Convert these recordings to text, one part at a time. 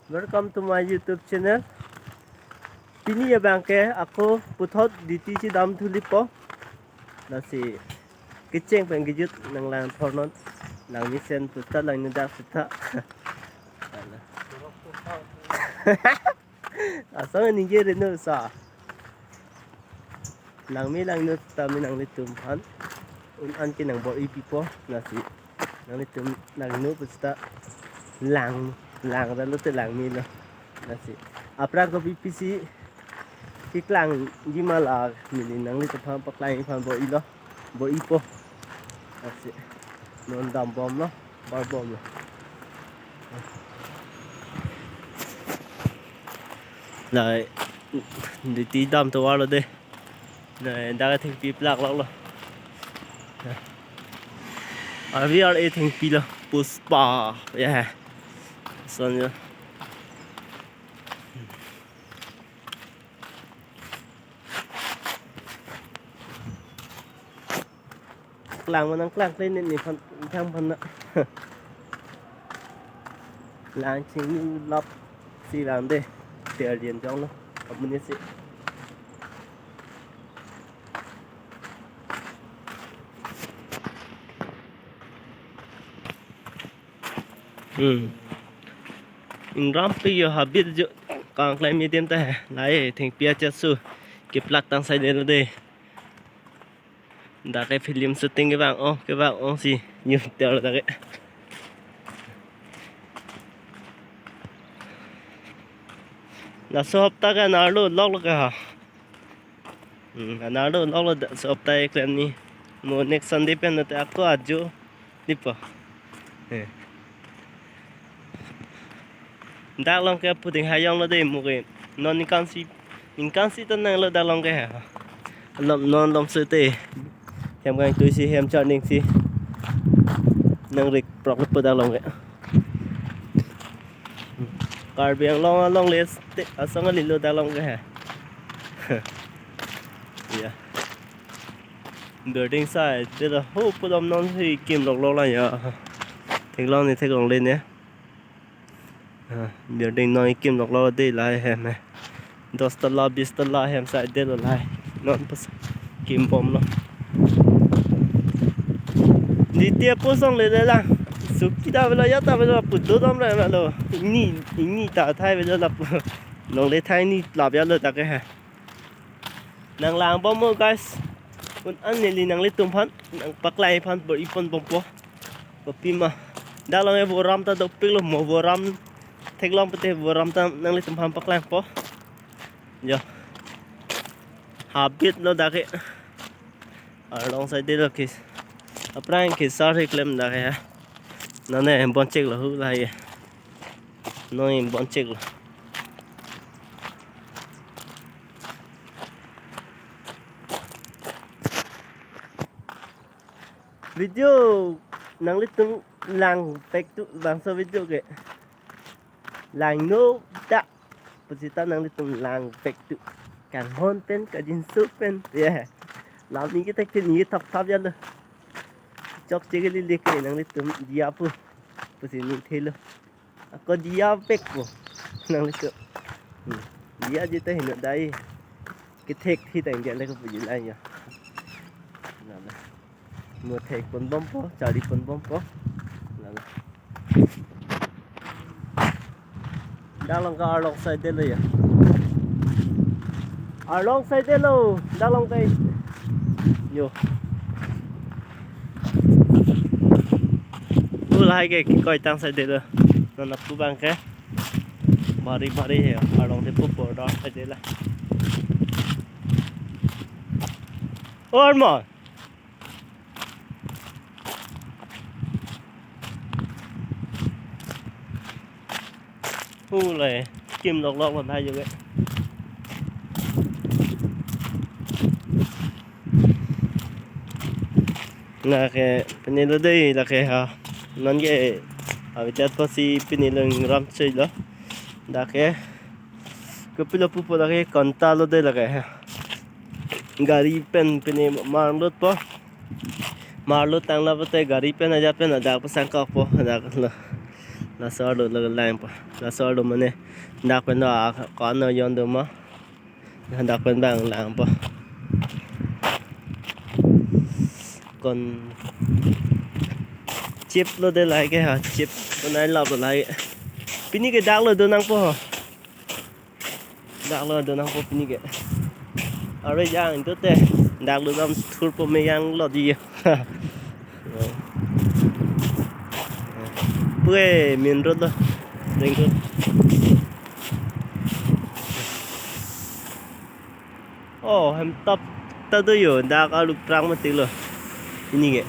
Welcome to my YouTube channel. Pini bangke aku putot di chidam tulipo. Nasi kiceng penggijut nang lang thornon lang misen putat lang nudak putat. Asal ni je reno sa. Lang mi lang nut tami nang litum pan. An kinang bo ipipo nasi nang litum lang nu putat lang lang dan lu lang mi lo nasi. Apra ko pipisi kiklang gimala mini nang litum pan paklang pan bo ilo bo ipo nasi non dam bom lo bar bom lo. Lại đi tí đâm tôi qua rồi đi này đã cái thành pi plak lắm rồi à vì ở đây thành pi là puspa yeah xong rồi làng mà năng làng lên nên thì phần thang phần nữa làng chính như lắp xì làm đây tiền liền trong nó ở bên đây ram pi yo habit jo kang klai mi tem ta lai thing pia cha su ke plak tang sai de đây đã cái phim shooting cái bạn ô gì nhiều tiêu là cái là shop ta cái nào luôn lóc cái hả nào luôn lóc là shop ta cái này mo next Sunday pen là ta có ajo đi pa đã long cái puting hai yong là đây một cái non những si tân năng là đã long cái hả non long sơ tê em gang tôi si em cho nên si năng lực prop là đã long cái car biang long les ở sang cái lilo đã long cái hả yeah building side đây là hố phụ đồng non thì kim lọc lo lại nhở thành long này thấy còn lên nhé building nói kim lọc lo đây là hem này dostala bistala hem side đây là lại non pas kim bom lo đi tiếp po xong lên đây là suki ta bây giờ bút đốt lắm rồi mà lo inni ta thay bây giờ là nong lấy thay ni làm bây giờ ta cái hả nang lang bom mo guys un an nili nang litum phan nang paklai phan bo ipon bompo popima dalang e boram ta dok pilo mo boram theklong pete boram ta nang litum phan paklai po yo habit lo da ke along side de ke apran ke sa reclaim da ke nó này em bon check là hư lại nó em bon check là video nang litung lang pek tu bangsa video ke lang no da posita nang litung lang pek tu kan hon pen ka jin su pen yeah làm những cái cách như thập thập vậy luôn chọc chơi cái li cái nang litung dia pu posi ni thelo ko dia pek pu nang litung dia je ta hin dai cái thek thi tang ge la ko pu lai ya một thẻ quần bom po chả đi quần bom po là đang lòng cái long side đây rồi à long side đây luôn đang lòng cái nhiều tu lại cái coi tăng side đây rồi nó nắp tu băng cái mari hè à long thì phụ đó side đây là ôn mà này kim lọc lọc còn hay rồi đấy là cái Pini là đây là cái ha non cái ở chỗ pasi Pini lưng ram chơi đó là cái pilo pupo là cái con ta lo đây là cái ha gari pen Pini marlut po marlut tang la bate gari pen aja pen ada pasang ka po ada là sợ được là làng là sợ được mà nè đặc biệt là có nơi yon được mà đặc biệt bằng làng po còn chip lo đây lại cái hả chip con này lọc lại Pini cái đặc lo đồ năng po đặc lo đồ năng po Pini cái ở đây giang tốt thế đặc lo làm thua po mấy giang lo gì bữa miền rồi đó đừng có hem top tao yo dak alu prang mati lo ini ge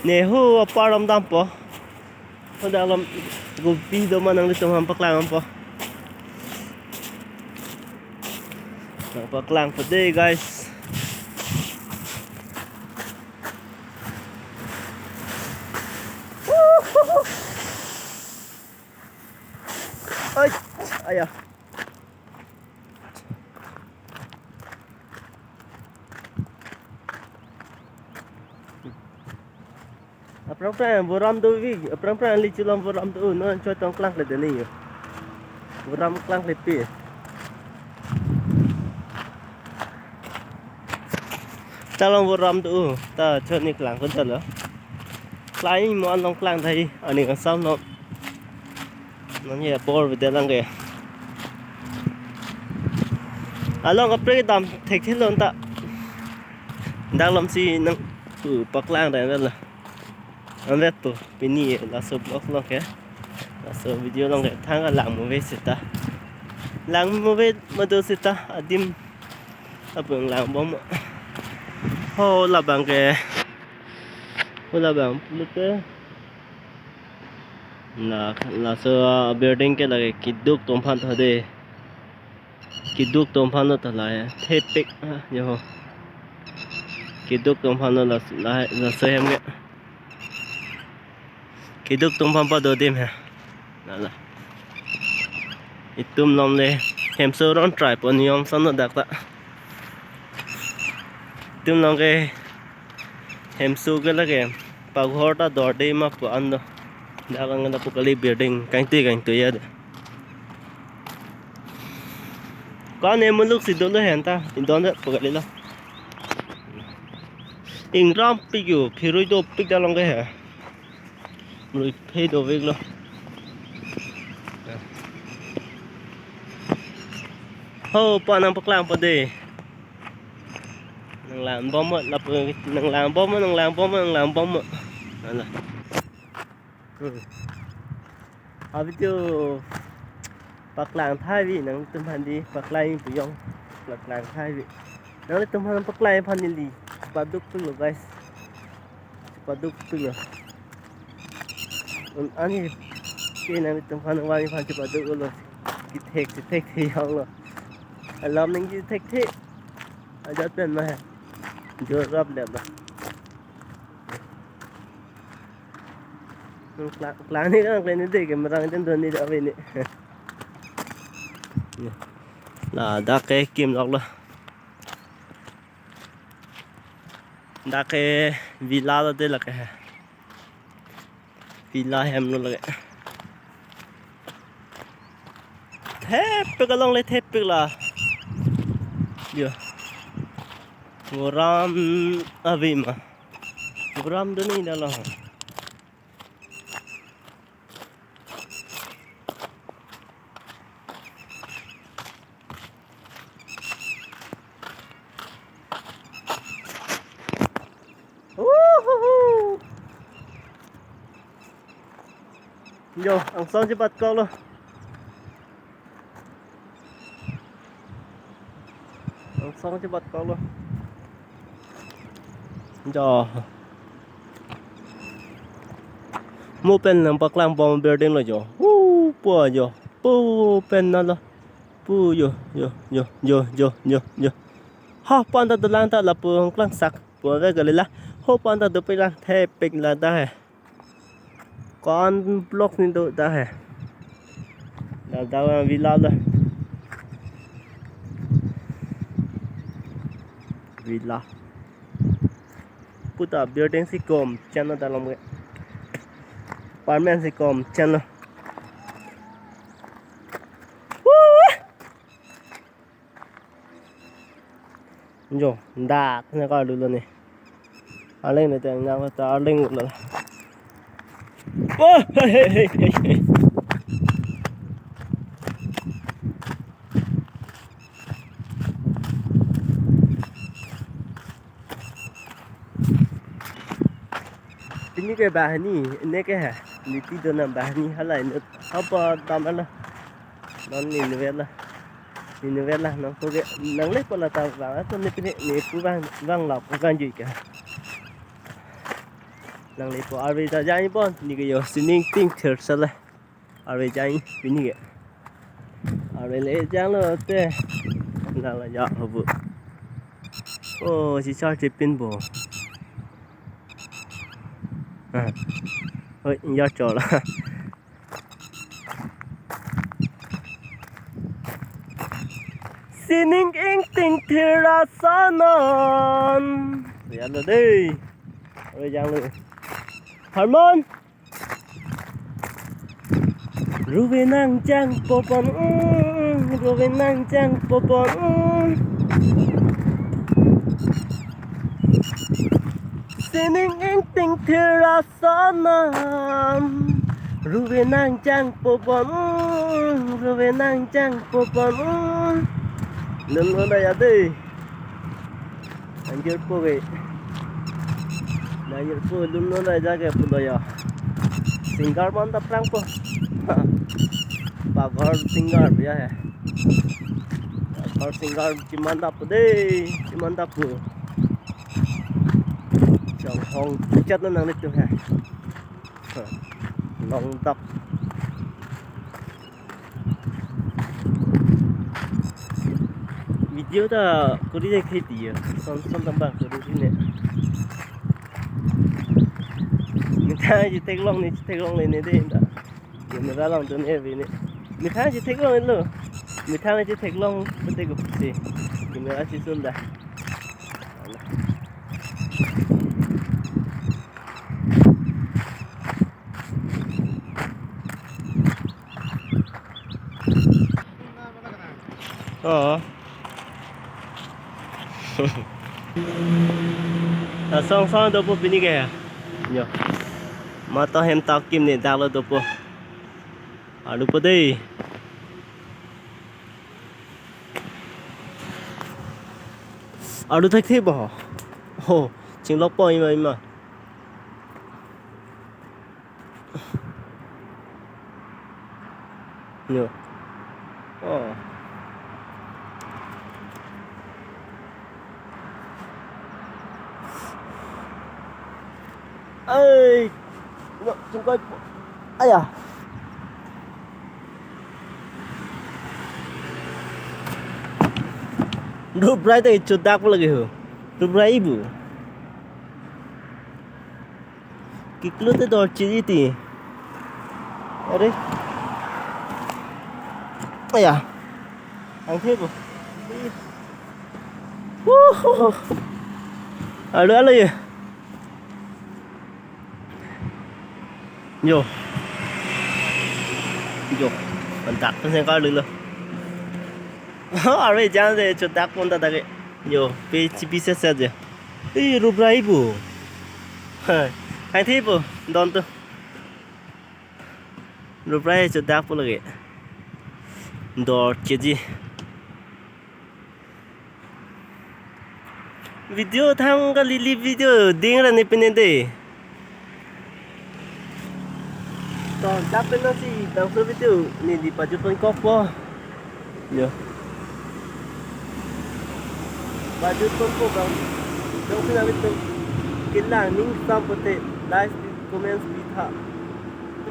ne ho param dam po ho dalam gopi do manang dito hampak lang po hampak lang po day guys ay ayah Perang boram tu vi, perang licu lam boram tu, no cuy tong klang le deni yo. Boram klang le pi. Ta long boram tu, ta cuy ni klang kon ta lo. Klang mo an long klang thai, ani kan sam no. No ye bor ve de lang ge. Along apre dam thek thi lon ta. Dang lam si nang pak lang dai la. Anh biết tụ Pini là số blog luôn kìa là số video luôn kìa thang là làm một về sita làm một về mà đồ sita adim là bằng làm bom hồ là bằng kìa hồ là bằng lúc kìa là số building cái là cái đúc tôm phan thôi đi cái đúc tôm phan nó thật là thế big nhớ không cái đúc tôm phan nó là số em kìa Kiduk tum pampa do dim ha nala itum nom le hem so ron try pon yom san no dak ta tum long ke hem so ke la ke pa ghor ta dor de ma pu an do da lang na pu kali building kain tu ya de con em lúc si do lo hen ta in don da pu kali la ing ram pi yu phiroi do pi da long ke ha rồi thay đồ việc luôn hô bọn năng bạc làm bọn đề năng làm bom ạ lập năng làm bom năng làm bom năng làm bom ạ đó là ở video bạc làm thay vì năng tâm hành đi bạc lại của dòng bạc làm thay vì nó là tâm hành bạc lại phần đi bạc đúc tức là guys bạc đúc tức là ani cái này tụi con ngoài phần chụp được rồi cái thek thì không rồi làm những cái thek thế ở chỗ tiền mà chưa gặp đẹp rồi láng này các bạn thấy cái mà đang trên đường đi đã về này là đã cái kim lọc rồi đã cái villa đó đây là cái villa hem luôn lại thép cái long lấy thép là giờ ram avi mà ram đó này là vô ăn xong chứ bắt con luôn ăn xong chứ bắt con luôn cho mua pen làm bạc làm bom building rồi cho bùa vô bùa pen nó lo bùa vô ha pan ta lang ta là bùa lang sạc bùa cái gọi là hô pan ta đượcไปlang thép pin làได้con block nên tôi đã hè là tao villa rồi villa puta building si com channel ta làm cái apartment si kom channel yo đã thế coi được luôn này lên này tưởng nhau ta lên một lần ini cái bà này ini cái hả đi tí đồ nằm bà này hay là apa tam là non ini về là nó có cái năng lực của là tao vào tôi này này cứ vang lọc vang gì cả năng lực của arve ta જાય પણ નીકે યો swimming pink થર્સલે arve જાય બીની arve le જાલો તે là ya hbu ô chỉ cho chế pin bò ơi ya cho là swimming in tình thira sanon ya là đi arve যালো Harmon Ruben nang chang popon Ruben nang chang popon Sining ing ting thira sonam Ruben nang chang popon Ruben nang chang popon Lưng luôn đây à đi anh chưa po về Nanya po lumno na jaga pulo ya. Singar man ta prang po. Paghar singar ya hai. Paghar singar chimanda po de, chimanda po. Chong hong chat na nang nito hai. Long tap. Video ta kuri de kheti ya. Son tambang kuri ne. Mình chỉ thích long lên này đi đã, giờ mình ra long cho nên vì này, mình chỉ thích long lên luôn, mình chỉ thích long bên đây cũng gì, mình ra chỉ xuân đã. Song đâu có Pini kìa, nhở. Mà tao hem tao kim này đào lên topo à lúc đi à lúc thấy thế bỏ hồ chính lóc bò mà nhiều ơi chúng coi ai à Rúp rai tay chốt đạc lagi ho Rúp rai ibu Kiklu te dor chiri ti Are ai à anh thế bu à nữa là gì vô còn đặt nó sẽ coi được luôn ở đây chẳng để cho đặt con ta cái vô bị sẽ sao vậy đi rụp rai bù anh thấy bù đón tôi rụp rai cho đặt bù lagi đỏ cái gì video thang cái lili video điên là này bên đây còn đáp bên nó gì đang số video này đi vào chụp con po nhớ vào chụp con po bằng đâu khi nào biết cái làng mình xong có thể like comment video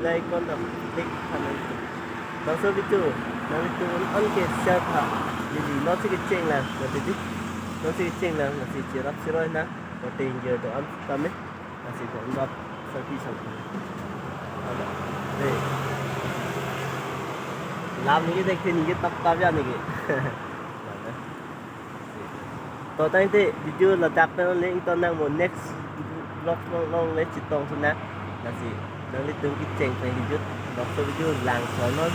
like con đọc like thằng này đang số video ăn cái share thà gì nó sẽ cái chênh là cái gì nó sẽ chênh là sẽ chia rắp xí rồi nè có tiền giờ đồ ăn tâm ấy là sẽ đồ ăn bắp sau khi xong đây làm những cái देखते नहीं तब तब जाने के तो tay thế video là đặt nó lên to năng một next vlog long lấy chỉ tông thôi nè là gì nang litong kitcheng pa hijut bang sa video lang sonon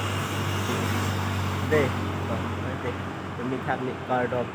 de bang ate demi kami card of